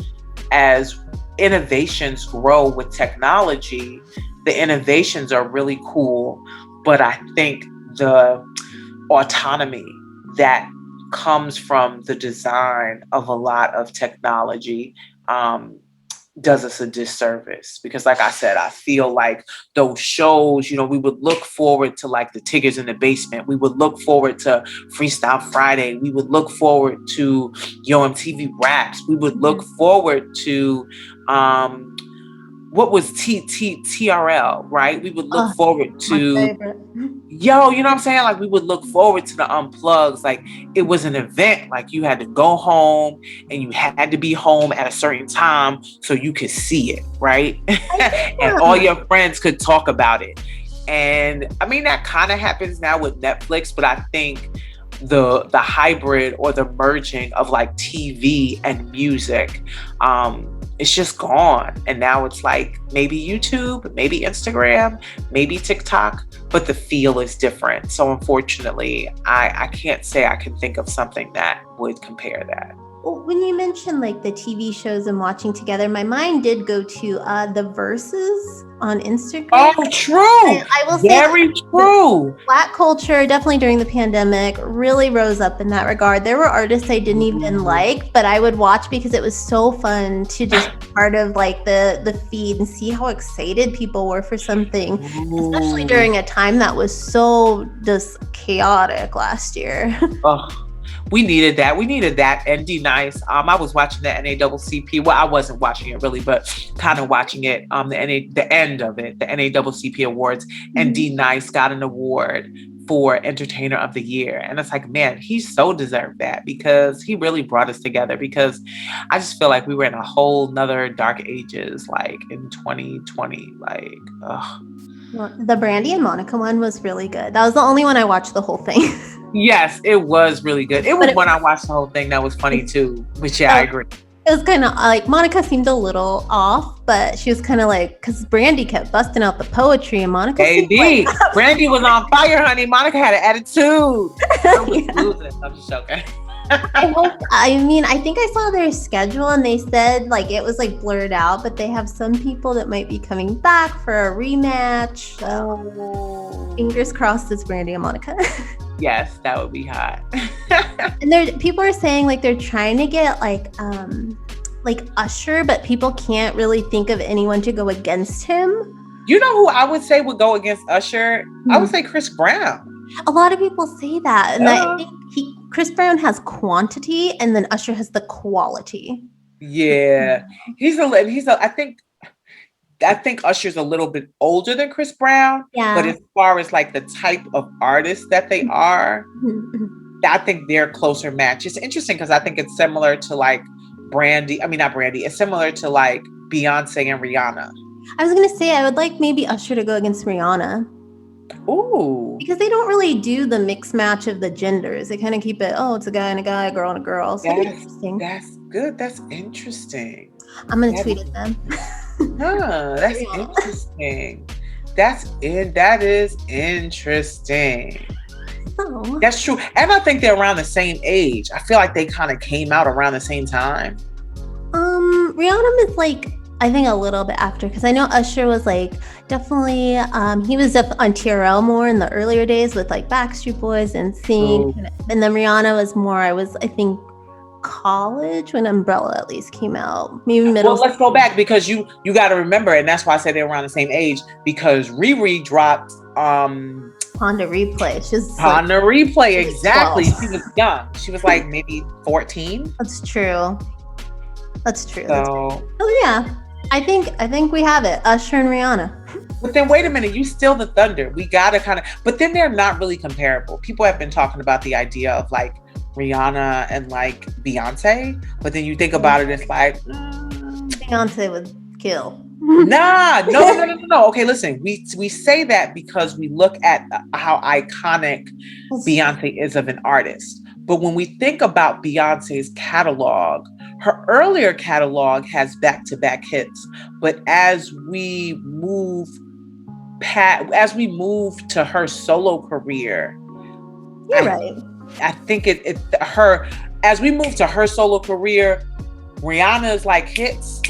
as innovations grow with technology, the innovations are really cool, but I think the autonomy that comes from the design of a lot of technology does us a disservice because like I said, I feel like those shows, we would look forward to like the Tiggers in the Basement. We would look forward to Freestyle Friday. We would look forward to Yo MTV Raps. We would look forward to what was TRL, right? We would look forward to you know what I'm saying? Like we would look forward to the unplugs. Like it was an event. Like you had to go home and you had to be home at a certain time so you could see it, right? And all your friends could talk about it. And I mean that kind of happens now with Netflix, but I think the hybrid or the merging of like TV and music, it's just gone. And now it's like maybe YouTube, maybe Instagram, maybe TikTok, but the feel is different. So unfortunately, I can't say I can think of something that would compare that. Well, when you mentioned like the TV shows and watching together, my mind did go to the Verses on Instagram. Oh, true. I will say, very true. Black culture, definitely during the pandemic, really rose up in that regard. There were artists I didn't even like, but I would watch because it was so fun to just be part of like the feed and see how excited people were for something, especially during a time that was so just chaotic last year. We needed that. We needed that. And D Nice. I was watching the NAACP. Well, I wasn't watching it really, but kind of watching it. The end of it, the NAACP Awards, and D Nice got an award for Entertainer of the Year. And it's like, man, he so deserved that because he really brought us together. Because I just feel like we were in a whole nother dark ages, like in 2020. Like, Well, the Brandy and Monica one was really good. That was the only one I watched the whole thing. Yes, it was really good. It was when I watched the whole thing that was funny too. Which I agree. It was kind of like Monica seemed a little off, but she was kind of like, because Brandy kept busting out the poetry and Monica. Like, Brandy was on fire, honey. Monica had an attitude. I was losing. I'm just joking. I think I saw their schedule and they said like it was like blurred out, but they have some people that might be coming back for a rematch. So fingers crossed it's Brandy and Monica. Yes, that would be hot. And people are saying like they're trying to get like Usher, but people can't really think of anyone to go against him. You know who I would say would go against Usher? I would say Chris Brown. A lot of people say that, and I think Chris Brown has quantity, and then Usher has the quality. Yeah, I think Usher's a little bit older than Chris Brown. Yeah. But as far as like the type of artists that they are, I think they're a closer match. It's interesting because I think it's similar to like Brandy. I mean, not Brandy. It's similar to like Beyonce and Rihanna. I was gonna say I would like maybe Usher to go against Rihanna. Ooh. Because they don't really do the mixed match of the genders. They kind of keep it, it's a guy and a guy, a girl and a girl. So that's interesting. That's good. That's interesting. I'm gonna tweet at them. That's interesting. That is interesting. Oh. That's true. And I think they're around the same age. I feel like they kind of came out around the same time. Rihanna is like, I think a little bit after, because I know Usher was like definitely, he was on TRL more in the earlier days with like Backstreet Boys and Sing. And then Rihanna was more, I think, college when Umbrella at least came out. Maybe middle Well, let's go school. back because you got to remember, and that's why I said they're around the same age, because Riri dropped Honda Replay. She's like, on the replay. like Exactly. 12. She was young. She was like maybe 14. That's true. That's true. So, Oh yeah. I think we have it. Usher and Rihanna. but then wait a minute, you still the Thunder. We gotta kind of, but then they're not really comparable. People have been talking about the idea of like Rihanna and like Beyonce, but then you think about it, it's like Beyonce would kill. nah, no. Okay, listen, we say that because we look at how iconic Beyonce is of an artist. But when we think about Beyonce's catalog, her earlier catalog has back-to-back hits. But as we move to her solo career, You're right. I think as we move to her solo career, Rihanna's like hits,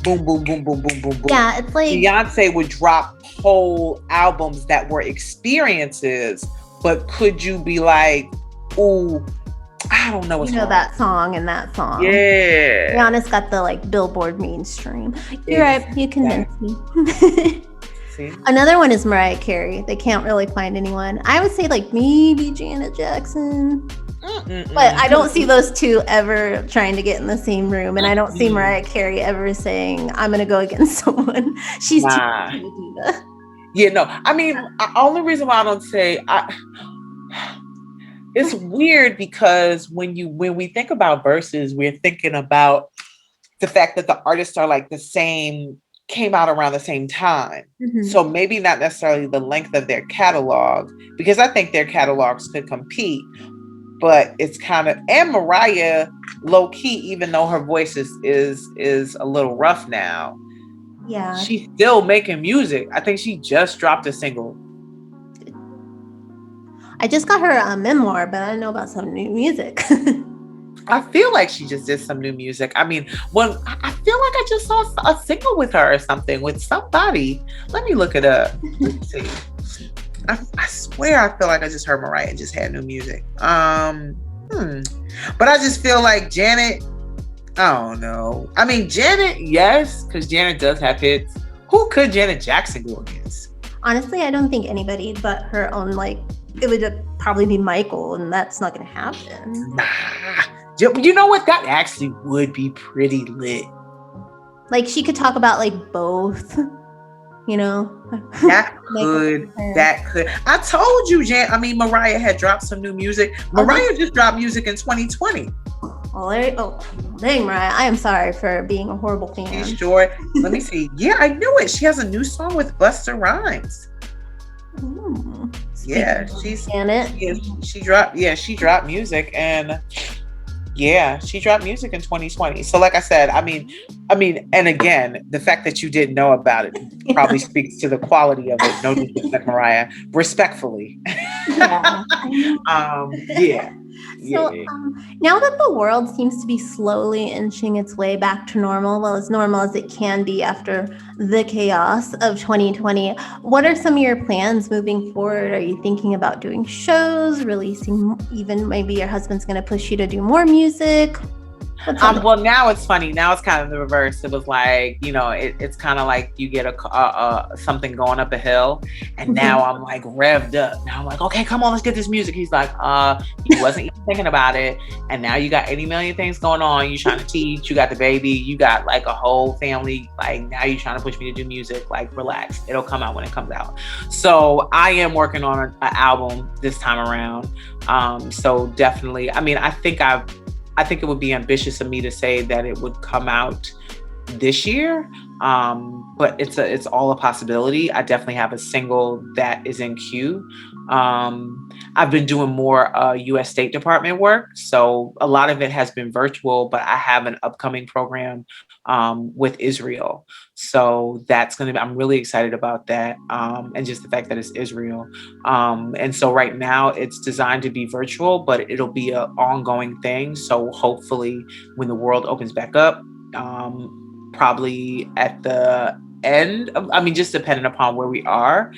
boom, boom, boom, boom, boom, boom, boom. Yeah, it's like Beyonce would drop whole albums that were experiences, but could you be like, ooh, I don't know what's you know wrong. that song and that song. Yeah. Rihanna's got the like Billboard mainstream. You're right. You convinced me. See? Another one is Mariah Carey. They can't really find anyone. I would say like maybe Janet Jackson. But I don't see those two ever trying to get in the same room. And I don't see Mariah Carey ever saying, I'm going to go against someone. She's too much of a diva. Yeah, no. I mean, the only reason why I don't say... it's weird because when we think about verses, we're thinking about the fact that the artists are like the same, came out around the same time. Mm-hmm. So maybe not necessarily the length of their catalog, because I think their catalogs could compete. But it's kind of, and Mariah, low key, even though her voice is a little rough now, yeah, she's still making music. I think she just dropped a single. I just got her memoir, but I don't know about some new music. I feel like she just did some new music. I mean, I feel like I just saw a single with her or something with somebody. Let me look it up. Let's see. I swear I feel like I just heard Mariah just had new music. But I just feel like Janet, I don't know. I mean, Janet, yes, because Janet does have hits. Who could Janet Jackson go against? Honestly, I don't think anybody but her own, like, it would probably be Michael, and that's not going to happen. Nah. You know what? That actually would be pretty lit. Like, she could talk about, like, both, you know? That could. I told you, Mariah had dropped some new music. Mariah just dropped music in 2020. Dang, Mariah. I am sorry for being a horrible fan. Sure. Let me see. Yeah, I knew it. She has a new song with Busta Rhymes. Yeah, she dropped music, and she dropped music in 2020. So like I said, I mean, and again, the fact that you didn't know about it probably speaks to the quality of it. No disrespect, Mariah, respectfully. Yeah. So now that the world seems to be slowly inching its way back to normal, well, as normal as it can be after the chaos of 2020, what are some of your plans moving forward? Are you thinking about doing shows, releasing, even maybe your husband's going to push you to do more music? Well, now it's funny. Now it's kind of the reverse. It was like, it's kind of like you get something going up a hill, and now I'm like revved up. Now I'm like, okay, come on, let's get this music. He's like, he wasn't even thinking about it, and now you got 80 million things going on. You trying to teach, you got the baby, you got like a whole family. Like now you trying to push me to do music. Like relax, it'll come out when it comes out. So I am working on an album this time around. So definitely, I think it would be ambitious of me to say that it would come out this year, but it's all a possibility. I definitely have a single that is in queue. I've been doing more U.S. State Department work, so a lot of it has been virtual, but I have an upcoming program with Israel. So I'm really excited about that, and just the fact that it's Israel. And so right now it's designed to be virtual, but it'll be an ongoing thing. So hopefully when the world opens back up, probably at the end of, just depending upon where we are,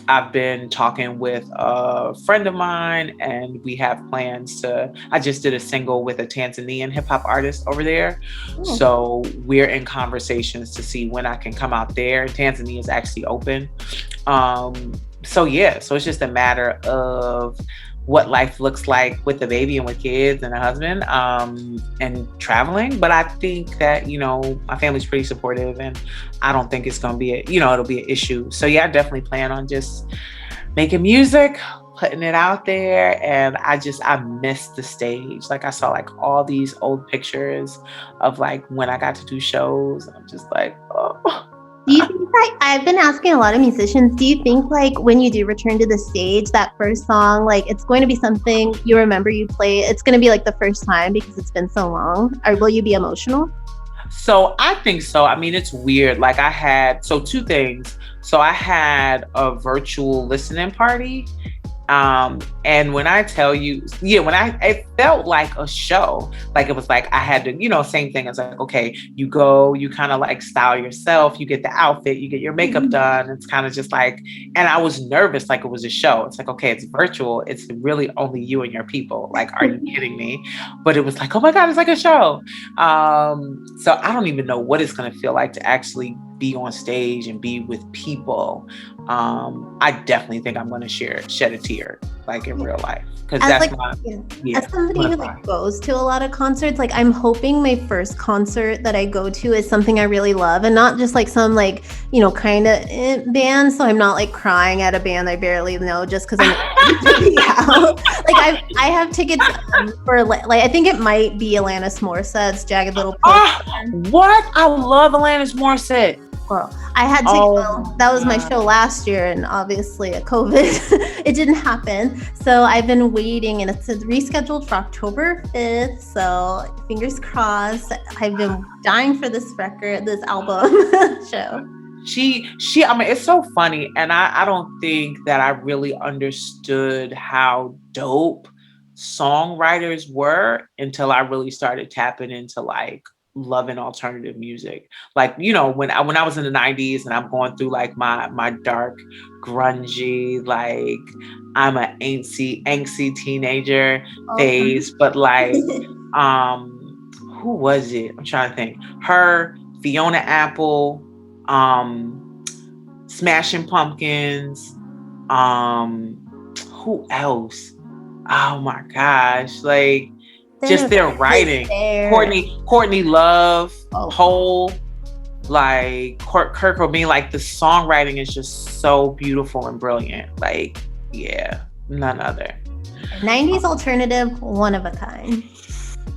I've been talking with a friend of mine, and we have plans to. I just did a single with a Tanzanian hip hop artist over there. Oh. So we're in conversations to see when I can come out there. Tanzania is actually open. So yeah, so it's just a matter of what life looks like with the baby and with kids and a husband, and traveling. But I think that, my family's pretty supportive, and I don't think it's going to be it'll be an issue. So yeah, I definitely plan on just making music, putting it out there. And I miss the stage. Like, I saw like all these old pictures of like when I got to do shows, and I'm just like, oh. Do you think that I've been asking a lot of musicians, do you think like when you do return to the stage, that first song, like it's going to be something you remember you play, it's going to be like the first time because it's been so long? Or will you be emotional? So I think so. I mean, it's weird. Like, two things. So I had a virtual listening party. And when I tell you, it felt like a show. Like, it was like I had to, same thing. It's like, okay, you go, you kind of like style yourself, you get the outfit, you get your makeup done. It's kind of just like, and I was nervous, like it was a show. It's like, okay, it's virtual. It's really only you and your people. Like, are you kidding me? But it was like, oh my God, it's like a show. So I don't even know what it's going to feel like to actually be on stage and be with people. I definitely think I'm going to shed a tear, like in real life, because that's as somebody who like goes to a lot of concerts, like I'm hoping my first concert that I go to is something I really love, and not just like some like kind of band. So I'm not like crying at a band I barely know just because I'm like I have tickets for like I think it might be Alanis Morissette's Jagged Little Pill. What? I love Alanis Morissette. Well, I had to. That was my show last year, and obviously a COVID, it didn't happen. So I've been waiting, and it's rescheduled for October 5th. So fingers crossed. I've been dying for this album show. I mean, it's so funny, and I don't think that I really understood how dope songwriters were until I really started tapping into like loving alternative music. Like, when I was in the 90s and I'm going through like my dark grungy, like I'm an angsty teenager phase, but like who was it? I'm trying to think. Her, Fiona Apple, Smashing Pumpkins, who else? Oh my gosh, like just their writing. Courtney Love, Hole, like Kurt Cobain, like the songwriting is just so beautiful and brilliant. Like, yeah, none other. 90s alternative, one of a kind.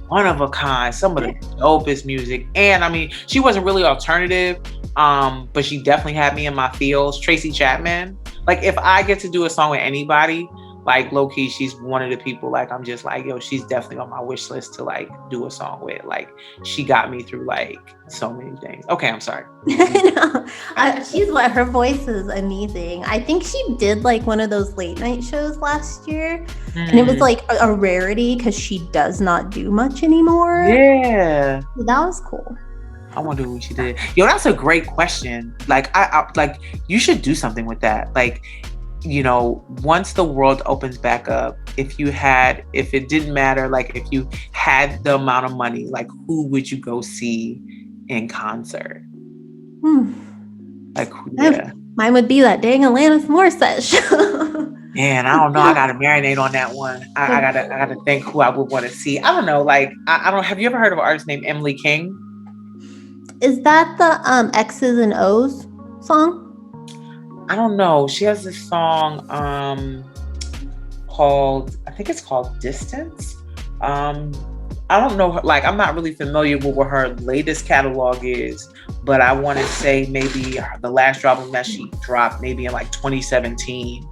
One of a kind. Some of the dopest music. And I mean, she wasn't really alternative, but she definitely had me in my feels. Tracy Chapman. Like, if I get to do a song with anybody, like low key, she's one of the people, like I'm just like, yo, she's definitely on my wish list to like do a song with. Like, she got me through like so many things. Okay, I'm sorry. No, her voice is amazing. I think she did like one of those late night shows last year, and it was like a rarity because she does not do much anymore. Yeah, so that was cool. I wonder who she did. Yo, that's a great question. Like, I like, you should do something with that. Like, once the world opens back up, if it didn't matter, like if you had the amount of money, like who would you go see in concert? Like, yeah. Mine would be that dang Alanis Morissette show. Man, I don't know. I gotta marinate on that one. I gotta think who I would want to see. I don't know. Like, I don't. Have you ever heard of an artist named Emily King? Is that the X's and O's song? I don't know. She has this song called, I think it's called Distance. I don't know. Like, I'm not really familiar with what her latest catalog is, but I want to say maybe the last album that she dropped, maybe in like 2017,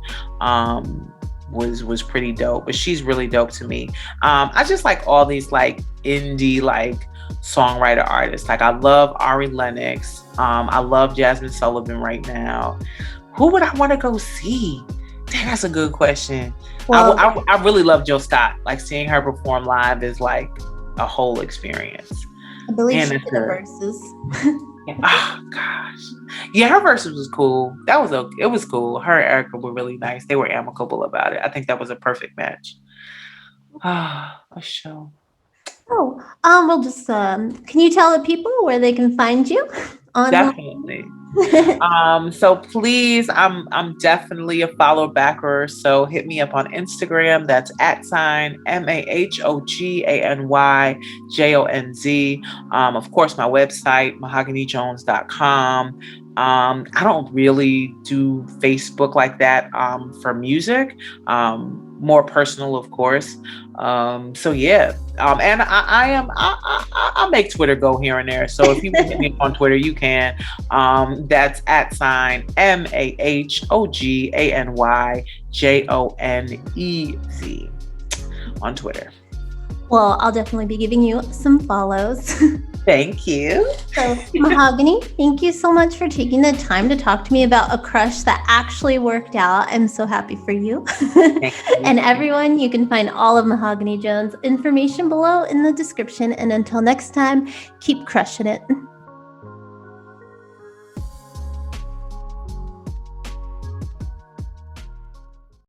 was pretty dope. But she's really dope to me. I just like all these like indie like songwriter artists. Like, I love Ari Lennox. I love Jasmine Sullivan right now. Who would I want to go see? Dang, that's a good question. Well, I really love Jill Scott. Like, seeing her perform live is like a whole experience. I believe she did the verses. Yeah. Oh gosh. Yeah, her verses was cool. It was cool. Her and Erica were really nice. They were amicable about it. I think that was a perfect match. Ah, a show. Oh, we'll just can you tell the people where they can find you online? Definitely. So please, I'm definitely a follow backer. So hit me up on Instagram. That's at sign MAHOGANYJONZ. Of course, my website, mahoganyjones.com. I don't really do Facebook like that for music. More personal, of course. So yeah. And I make Twitter go here and there. So if you want to hit me up on Twitter, you can. That's at sign MAHOGANYJONEZ on Twitter. Well, I'll definitely be giving you some follows. Thank you. So, Mahogany, thank you so much for taking the time to talk to me about a crush that actually worked out. I'm so happy for you. Thank you. And everyone, you can find all of Mahogany Jones' information below in the description. And until next time, keep crushing it.